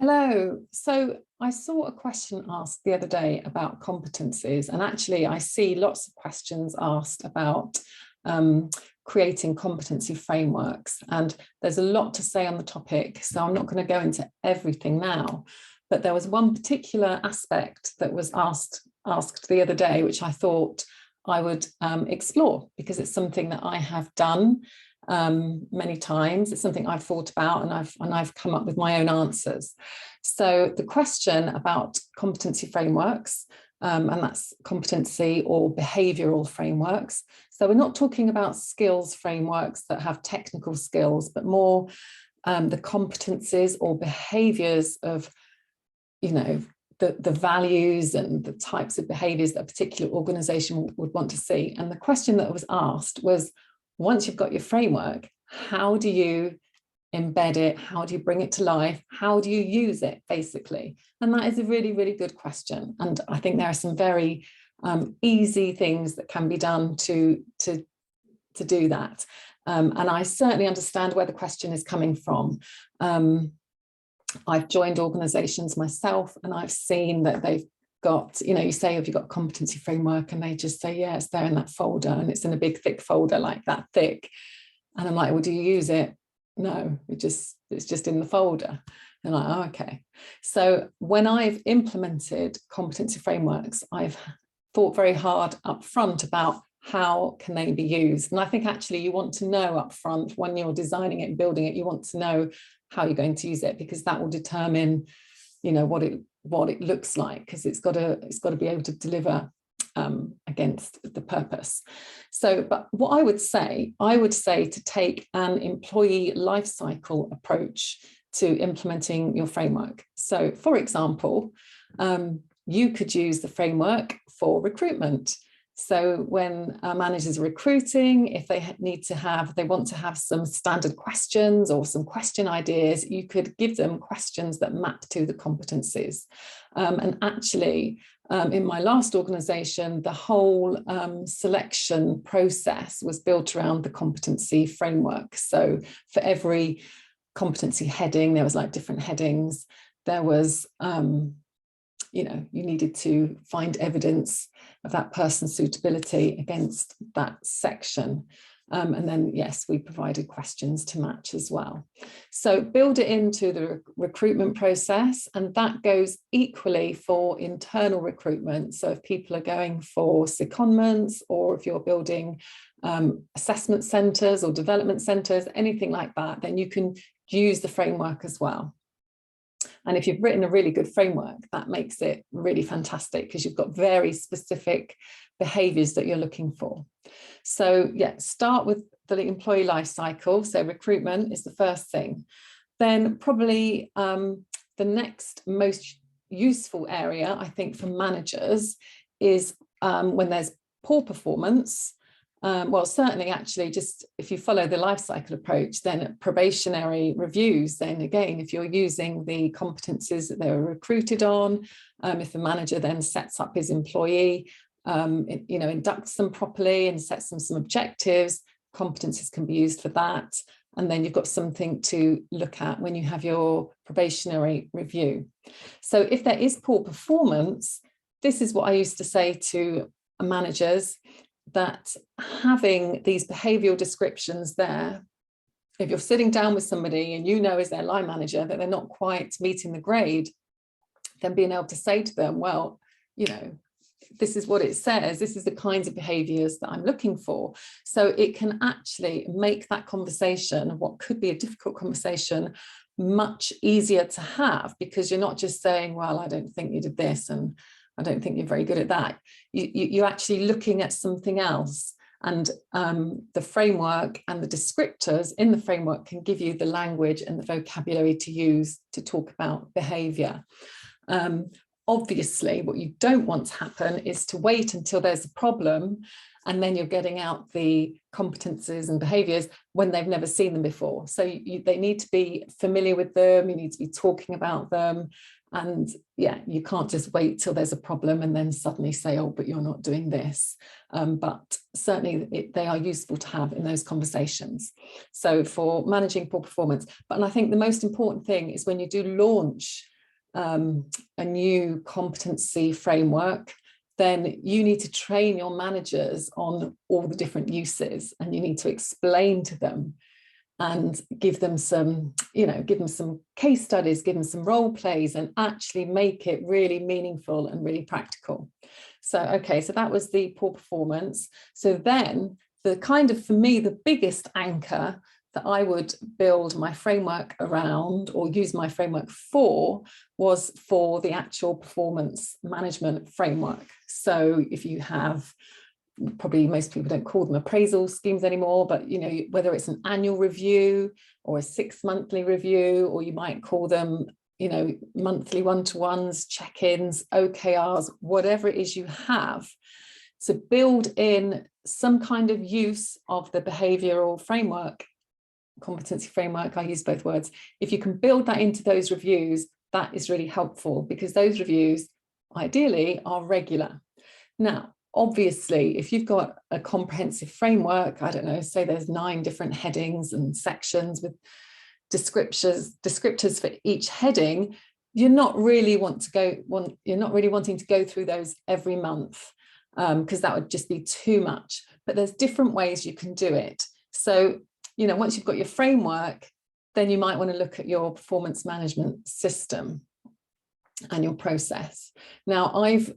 Hello. So I saw a question asked the other day about competencies, and actually I see lots of questions asked about um, creating competency frameworks. And there's a lot to say on the topic, so I'm not going to go into everything now. But there was one particular aspect that was asked the other day, which I thought I would explore, because it's something that I have done many times. It's something I've thought about, and I've come up with my own answers. So the question about competency frameworks, and that's competency or behavioural frameworks. So we're not talking about skills frameworks that have technical skills, but more the competencies or behaviours of, the values and the types of behaviours that a particular organisation would want to see. And the question that was asked was, once you've got your framework, how do you embed it? How do you bring it to life? How do you use it, basically? And that is a really, really good question. And I think there are some very easy things that can be done to do that. And I certainly understand where the question is coming from. I've joined organisations myself, and I've seen that they've got, you say, have you got a competency framework? And they just say, yeah, it's there in that folder, and it's in a big thick folder, like that thick. And I'm like, well, do you use it? No, it's just in the folder. And I'm like, oh, okay. So when I've implemented competency frameworks, I've thought very hard up front about how can they be used. And I think actually you want to know up front, when you're designing it and building it, you want to know how you're going to use it, because that will determine, what it looks like, because it's got to be able to deliver against the purpose. So, but what I would say to take an employee life cycle approach to implementing your framework. So, for example, you could use the framework for recruitment. So when managers are recruiting, if they want to have some standard questions or some question ideas, you could give them questions that map to the competencies. And actually, in my last organisation, the whole selection process was built around the competency framework. So for every competency heading, there was like different headings. There was you needed to find evidence of that person's suitability against that section. And then, yes, we provided questions to match as well. So build it into the recruitment process, and that goes equally for internal recruitment. So if people are going for secondments, or if you're building assessment centres or development centres, anything like that, then you can use the framework as well. And if you've written a really good framework, that makes it really fantastic, because you've got very specific behaviours that you're looking for. So yeah, start with the employee life cycle. So recruitment is the first thing. Then probably the next most useful area, I think, for managers is when there's poor performance. Well, certainly, actually, just if you follow the life cycle approach, then probationary reviews, then again, if you're using the competencies that they were recruited on, if the manager then sets up his employee, inducts them properly and sets them some objectives, competencies can be used for that. And then you've got something to look at when you have your probationary review. So if there is poor performance, this is what I used to say to managers, that having these behavioural descriptions there, if you're sitting down with somebody and as their line manager that they're not quite meeting the grade, then being able to say to them, well, this is what it says, this is the kinds of behaviours that I'm looking for. So it can actually make that conversation, what could be a difficult conversation, much easier to have, because you're not just saying, well, I don't think you did this, and I don't think you're very good at that. You're actually looking at something else. And the framework and the descriptors in the framework can give you the language and the vocabulary to use to talk about behaviour. Obviously, what you don't want to happen is to wait until there's a problem and then you're getting out the competencies and behaviours when they've never seen them before. So they need to be familiar with them, you need to be talking about them, and yeah, you can't just wait till there's a problem and then suddenly say, oh, but you're not doing this. But certainly they are useful to have in those conversations. So for managing poor performance. And I think the most important thing is when you do launch a new competency framework, then you need to train your managers on all the different uses, and you need to explain to them and give them some, give them some case studies, give them some role plays, and actually make it really meaningful and really practical. So, okay, so that was the poor performance. So then the kind of, for me, the biggest anchor that I would build my framework around or use my framework for was for the actual performance management framework. So if you have, probably most people don't call them appraisal schemes anymore, but whether it's an annual review or a 6-monthly review, or you might call them monthly one-to-ones, check-ins, OKRs, whatever it is you have, to build in some kind of use of the behavioural framework, competency framework, I use both words. If you can build that into those reviews, that is really helpful, because those reviews ideally are regular. Now, obviously, if you've got a comprehensive framework, I don't know, say there's 9 different headings and sections with descriptors for each heading, you're not really wanting to go through those every month, because that would just be too much. But there's different ways you can do it. So, once you've got your framework, then you might want to look at your performance management system and your process. Now, I've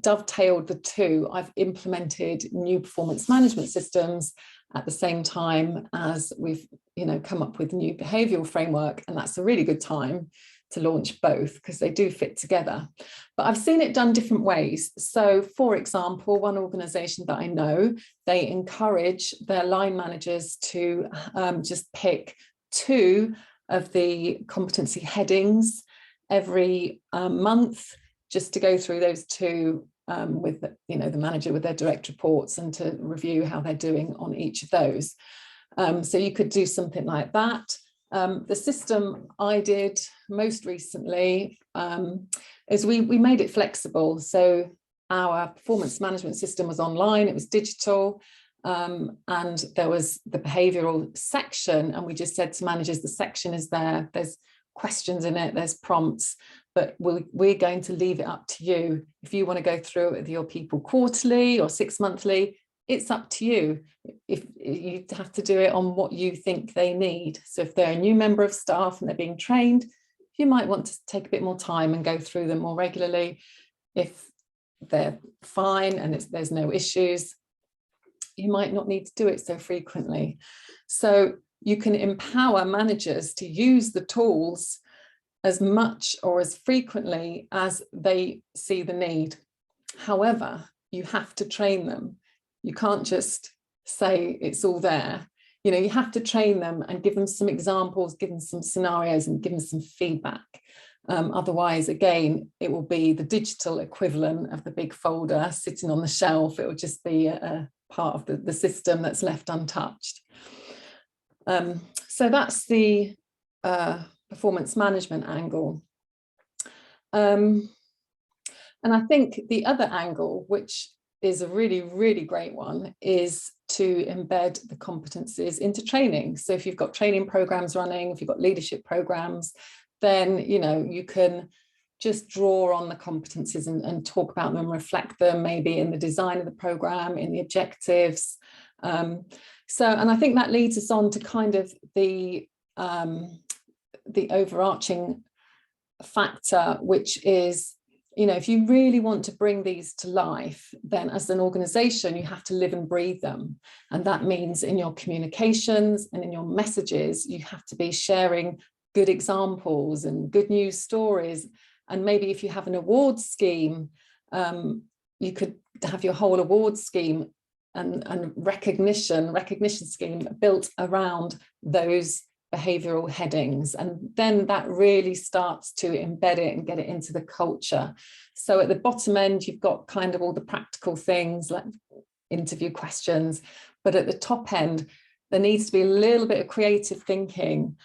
dovetailed the two. I've implemented new performance management systems at the same time as we've come up with new behavioural framework, and that's a really good time to launch both because they do fit together. But I've seen it done different ways. So for example, one organisation that I know, they encourage their line managers to just pick 2 of the competency headings every month, just to go through those 2 with the manager with their direct reports, and to review how they're doing on each of those. So you could do something like that. The system I did most recently is we made it flexible. So our performance management system was online, it was digital, and there was the behavioural section, and we just said to managers, the section is there, there's questions in it, there's prompts, but we're going to leave it up to you. If you want to go through it with your people quarterly or 6 monthly, it's up to you. If you have to do it on what you think they need. So if they're a new member of staff and they're being trained, you might want to take a bit more time and go through them more regularly. If they're fine and there's no issues, you might not need to do it so frequently. So you can empower managers to use the tools as much or as frequently as they see the need. However, you have to train them. You can't just say it's all there. You have to train them and give them some examples, give them some scenarios, and give them some feedback. Otherwise, again, it will be the digital equivalent of the big folder sitting on the shelf. It will just be a part of the system that's left untouched. So that's the performance management angle. And I think the other angle, which is a really, really great one, is to embed the competencies into training. So if you've got training programs running, if you've got leadership programs, then you can just draw on the competencies and talk about them, reflect them maybe in the design of the program, in the objectives. And I think that leads us on to kind of the overarching factor, which is, if you really want to bring these to life, then as an organisation, you have to live and breathe them. And that means in your communications and in your messages, you have to be sharing good examples and good news stories. And maybe if you have an award scheme, you could have your whole award scheme and recognition scheme built around those behavioural headings, and then that really starts to embed it and get it into the culture. So at the bottom end, you've got kind of all the practical things like interview questions. But at the top end, there needs to be a little bit of creative thinking,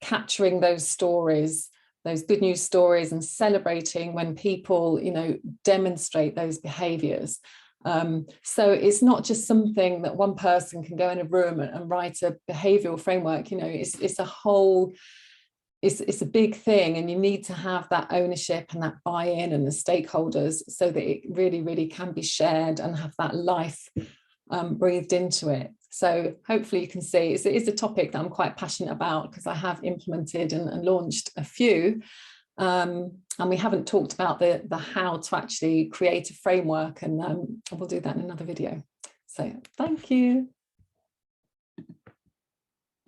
capturing those stories, those good news stories, and celebrating when people, you know, demonstrate those behaviours. So it's not just something that one person can go in a room and write a behavioural framework. You know, it's a whole, it's a big thing, and you need to have that ownership and that buy-in and the stakeholders so that it really, really can be shared and have that life breathed into it. So hopefully you can see it is a topic that I'm quite passionate about, because I have implemented and launched a few. And we haven't talked about the how to actually create a framework, and we'll do that in another video. So thank you.